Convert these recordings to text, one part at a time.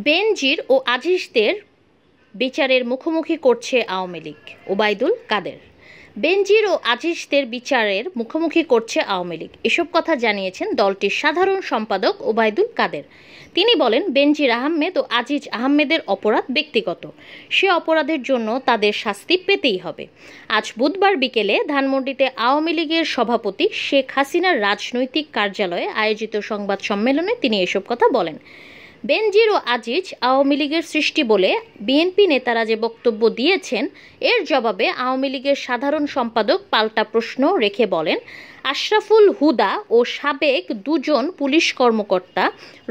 বেনজির ও আজিজদের বিচারের মুখোমুখি করছে আওয়ামী লীগ। ওবায়দুল কাদের। বেনজির ও আজিজদের বিচারের মুখোমুখি করছে আওয়ামী লীগ, এসব কথা জানিয়েছেন দলটির সাধারণ সম্পাদক ওবায়দুল কাদের। তিনি বলেন, বেনজির আহমেদ ও আজিজ আহমেদের অপরাধ ব্যক্তিগত, সে অপরাধের জন্য তাদের শাস্তি পেতেই হবে। আজ বুধবার বিকেলে ধানমন্ডিতে আওয়ামী লীগের সভাপতি শেখ হাসিনার রাজনৈতিক কার্যালয়ে আয়োজিত সংবাদ সম্মেলনে তিনি এসব কথা বলেন। বেনজির ও আজিজ আওয়ামী লীগের সৃষ্টি বলে বিএনপি নেতারা যে বক্তব্য দিয়েছেন, এর জবাবে আওয়ামী লীগের সাধারণ সম্পাদক পাল্টা প্রশ্ন রেখে বলেন, আশরাফুল হুদা ও সাবেক দুজন পুলিশ কর্মকর্তা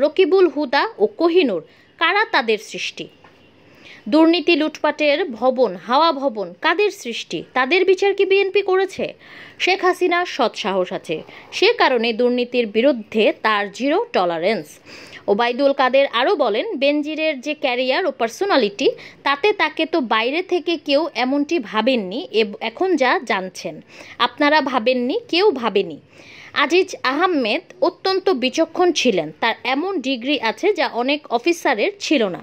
রকিবুল হুদা ও কোহিনুর কারা তাদের সৃষ্টি? দুর্নীতি লুটপাটের ভবন, হাওয়া ভবন কাদের সৃষ্টি? তাদের বিচার কি বিএনপি করেছে? শেখ হাসিনার সৎ সাহস আছে, সে কারণে দুর্নীতির বিরুদ্ধে তার জিরো টলারেন্স। ওবায়দুল কাদের আরও বলেন, বেনজিরের যে ক্যারিয়ার ও পার্সোনালিটি, তাতে তাকে তো বাইরে থেকে কেউ এমনটি ভাবেননি, এখন যা জানছেন আপনারা ভাবেননি, কেউ ভাবেনি। আজিজ আহমেদ অত্যন্ত বিচক্ষণ ছিলেন, তার এমন ডিগ্রি আছে যা অনেক অফিসারের ছিল না।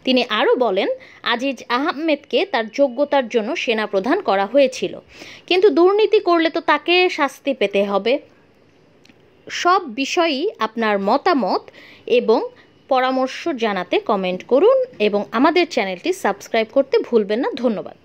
তিনি আরও বলেন, আজিজ আহমেদকে তার যোগ্যতার জন্য সেনাপ্রধান করা হয়েছিল, কিন্তু দুর্নীতি করলে তো তাকে শাস্তি পেতে হবে। সব বিষয়েই আপনার মতামত এবং পরামর্শ জানাতে কমেন্ট করুন এবং আমাদের চ্যানেলটি সাবস্ক্রাইব করতে ভুলবেন না। ধন্যবাদ।